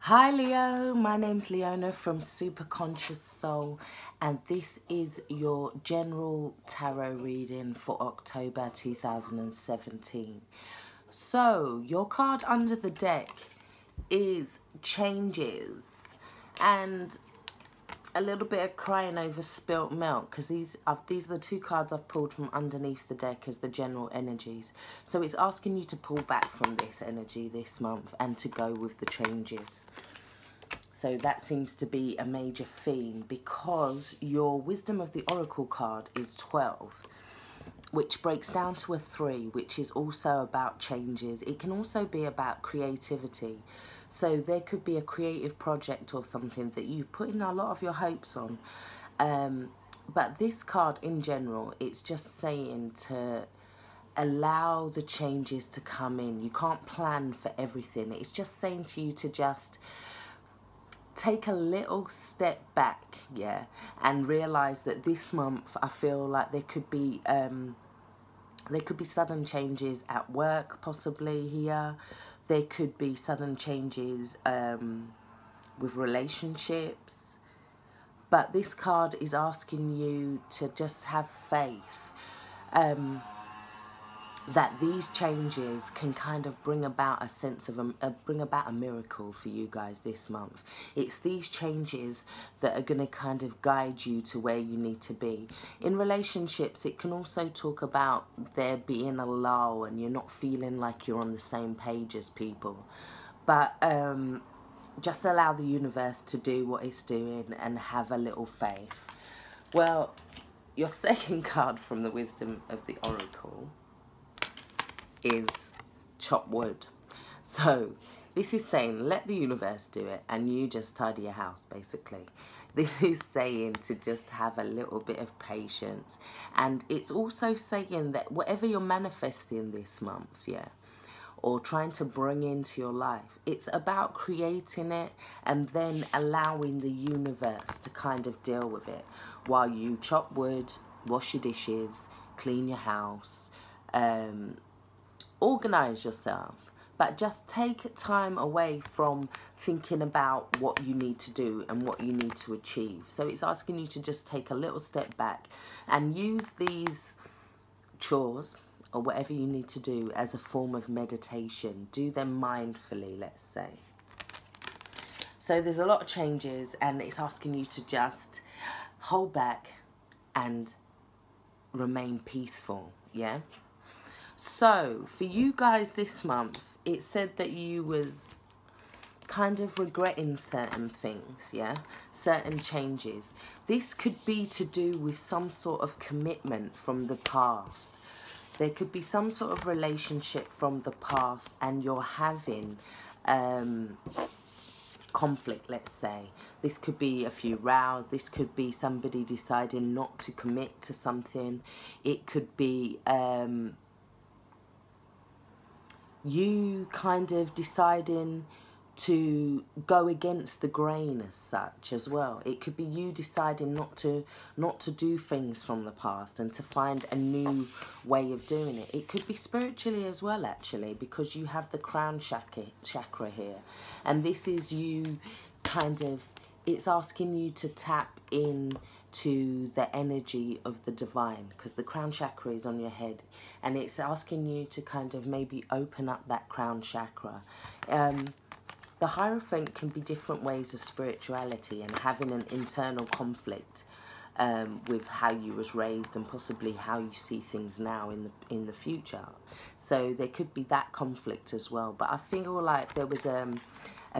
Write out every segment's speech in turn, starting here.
Hi Leo, my name's Leona from Super Conscious Soul, and this is your general tarot reading for October 2017. So, your card under the deck is changes and a little bit of crying over spilt milk, because these are the two cards I've pulled from underneath the deck as the general energies. So it's asking you to pull back from this energy this month and to go with the changes. So that seems to be a major theme, because your Wisdom of the Oracle card is 12, which breaks down to a 3, which is also about changes. It can also be about creativity. So there could be a creative project or something that you put in a lot of your hopes on. But this card in general, it's just saying to allow the changes to come in. You can't plan for everything. It's just saying to you to just take a little step back, yeah, and realize that this month I feel like there could be sudden changes at work, possibly here. There could be sudden changes with relationships. But this card is asking you to just have faith that these changes can kind of bring about a sense of bring about a miracle for you guys this month. It's these changes that are going to kind of guide you to where you need to be. In relationships, it can also talk about there being a lull and you're not feeling like you're on the same page as people. But just allow the universe to do what it's doing and have a little faith. Well, your second card from the Wisdom of the Oracle is chop wood. So this is saying let the universe do it and you just tidy your house, basically. This is saying to just have a little bit of patience. And it's also saying that whatever you're manifesting this month, yeah, or trying to bring into your life, it's about creating it and then allowing the universe to kind of deal with it while you chop wood, wash your dishes, clean your house, organize yourself. But just take time away from thinking about what you need to do and what you need to achieve. So it's asking you to just take a little step back and use these chores or whatever you need to do as a form of meditation. Do them mindfully, let's say. So there's a lot of changes and it's asking you to just hold back and remain peaceful, yeah? So for you guys this month, it said that you was kind of regretting certain things, yeah, certain changes. This could be to do with some sort of commitment from the past. There could be some sort of relationship from the past and you're having conflict, let's say. This could be a few rows. This could be somebody deciding not to commit to something. It could be you kind of deciding to go against the grain as such as well. It could be you deciding not to do things from the past and to find a new way of doing it. It could be spiritually as well, actually, because you have the crown chakra here. And this is you kind of, it's asking you to tap in to the energy of the divine, because the crown chakra is on your head, and it's asking you to kind of maybe open up that crown chakra. The Hierophant can be different ways of spirituality and having an internal conflict with how you was raised and possibly how you see things now in the future. So there could be that conflict as well. But I feel like there was a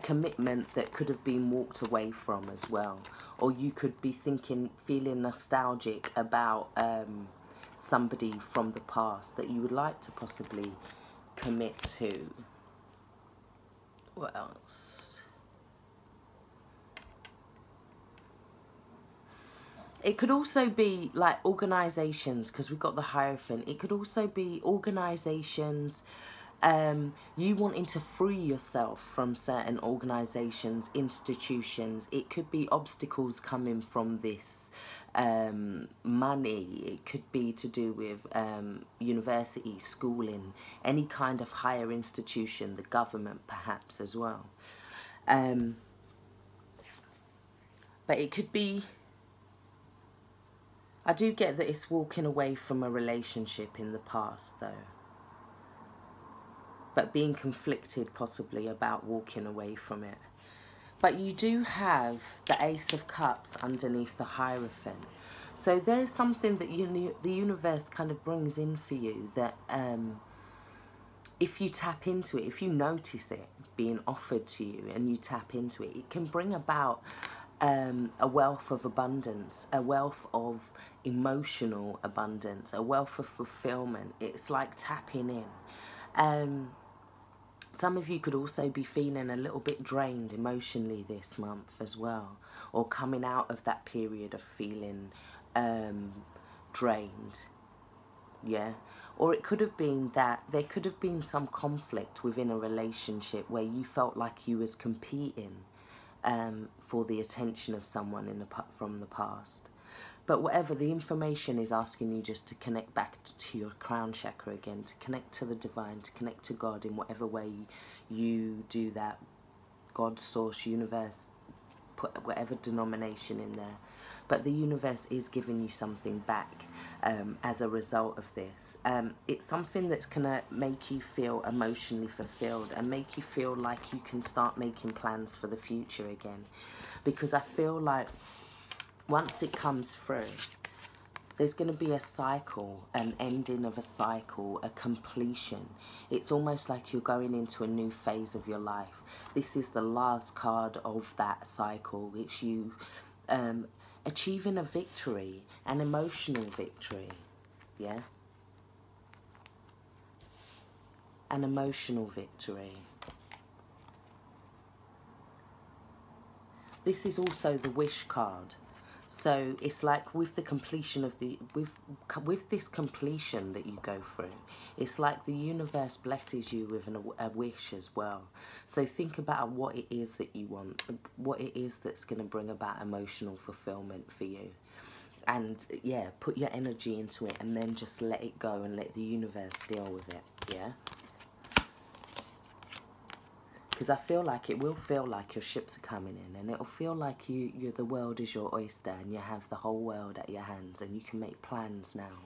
commitment that could have been walked away from as well. Or you could be feeling nostalgic about somebody from the past that you would like to possibly commit to. What else? It could also be like organisations, because we've got the Hierophant. It could also be organisations, you wanting to free yourself from certain organisations, institutions. It could be obstacles coming from this, money. It could be to do with university, schooling, any kind of higher institution, the government perhaps as well. But it could be, I do get that it's walking away from a relationship in the past though. But being conflicted possibly about walking away from it. But you do have the Ace of Cups underneath the Hierophant. So there's something that the universe kind of brings in for you that if you tap into it, if you notice it being offered to you and you tap into it, it can bring about a wealth of abundance, a wealth of emotional abundance, a wealth of fulfillment. It's like tapping in. Some of you could also be feeling a little bit drained emotionally this month as well, or coming out of that period of feeling drained. Yeah. Or it could have been that there could have been some conflict within a relationship where you felt like you was competing for the attention of someone from the past. But whatever, the information is asking you just to connect back to your crown chakra again, to connect to the divine, to connect to God in whatever way you do that. God, source, universe, put whatever denomination in there. But the universe is giving you something back as a result of this. It's something that's going to make you feel emotionally fulfilled and make you feel like you can start making plans for the future again. Because I feel like once it comes through, there's going to be a cycle, an ending of a cycle, a completion. It's almost like you're going into a new phase of your life. This is the last card of that cycle. It's you achieving a victory, an emotional victory. Yeah? An emotional victory. This is also the wish card. So it's like with the completion of with this completion that you go through, it's like the universe blesses you with a wish as well. So think about what it is that you want, what it is that's going to bring about emotional fulfillment for you. And yeah, put your energy into it and then just let it go and let the universe deal with it. Yeah. Because I feel like it will feel like your ships are coming in, and it'll feel like the world is your oyster and you have the whole world at your hands and you can make plans now.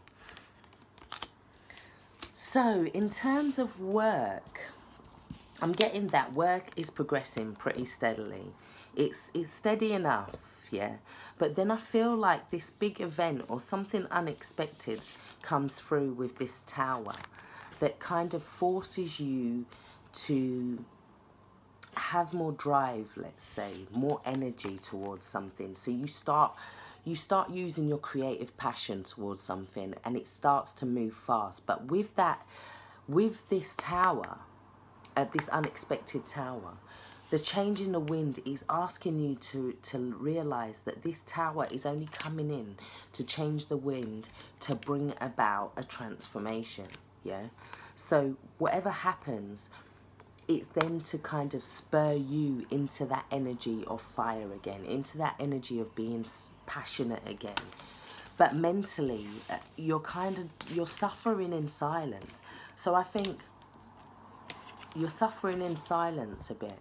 So in terms of work, I'm getting that work is progressing pretty steadily. It's steady enough, yeah. But then I feel like this big event or something unexpected comes through with this tower that kind of forces you to have more drive, let's say, more energy towards something. So you start using your creative passion towards something and it starts to move fast. But with this tower, this unexpected tower, the change in the wind is asking you to realize that this tower is only coming in to change the wind, to bring about a transformation. Yeah. So whatever happens, it's then to kind of spur you into that energy of fire again, into that energy of being passionate again. But mentally, you're suffering in silence. So I think you're suffering in silence a bit.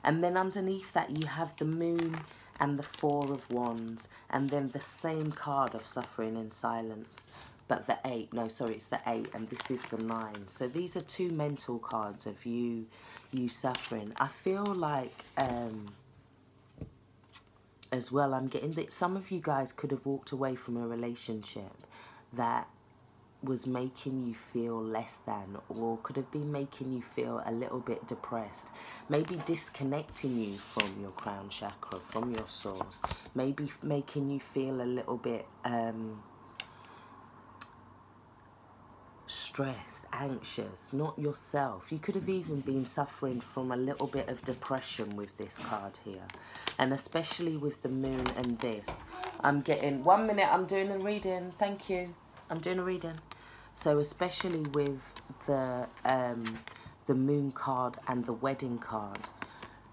And then underneath that, you have the moon and the Four of Wands, and then the same card of suffering in silence. But the 8, no, sorry, it's the 8, and this is the 9. So these are two mental cards of you suffering. I feel like, as well, I'm getting that some of you guys could have walked away from a relationship that was making you feel less than, or could have been making you feel a little bit depressed, maybe disconnecting you from your crown chakra, from your source, maybe making you feel a little bit stressed, anxious, not yourself. You could have even been suffering from a little bit of depression with this card here, and especially with the moon and this. I'm getting 1 minute, I'm doing a reading, thank you, I'm doing a reading. So especially with the moon card and the wedding card,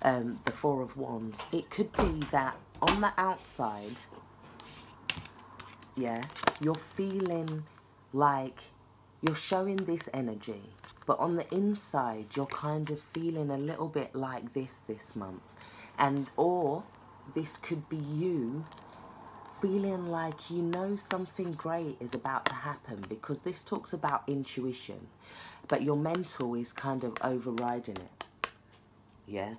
the Four of Wands, it could be that on the outside, yeah, you're feeling like you're showing this energy, but on the inside you're kind of feeling a little bit like this month. And or this could be you feeling like you know something great is about to happen, because this talks about intuition, but your mental is kind of overriding it. Yeah.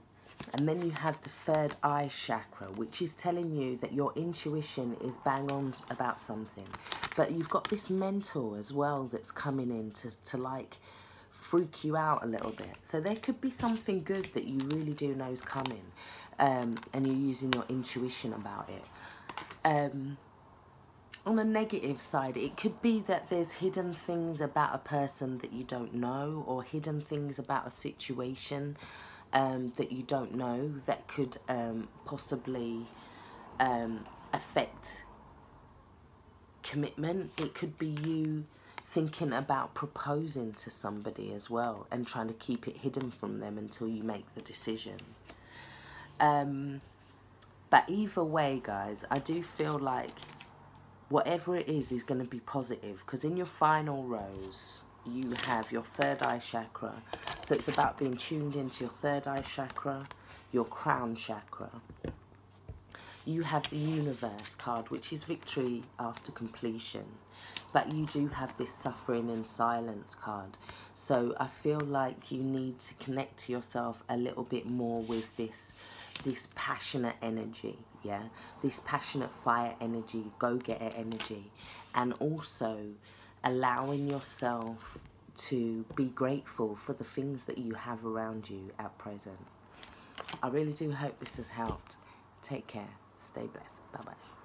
And then you have the third eye chakra, which is telling you that your intuition is bang on about something, but you've got this mental as well that's coming in to like freak you out a little bit. So there could be something good that you really do know is coming, and you're using your intuition about it. On a negative side, it could be that there's hidden things about a person that you don't know, or hidden things about a situation that you don't know, that could possibly affect commitment. It could be you thinking about proposing to somebody as well, and trying to keep it hidden from them until you make the decision. But either way, guys, I do feel like whatever it is going to be positive, because in your final rows, you have your third eye chakra. So it's about being tuned into your third eye chakra, your crown chakra. You have the universe card, which is victory after completion. But you do have this suffering in silence card. So I feel like you need to connect to yourself a little bit more with this passionate energy, yeah? This passionate fire energy, go-getter energy. And also allowing yourself to be grateful for the things that you have around you at present. I really do hope this has helped. Take care. Stay blessed. Bye-bye.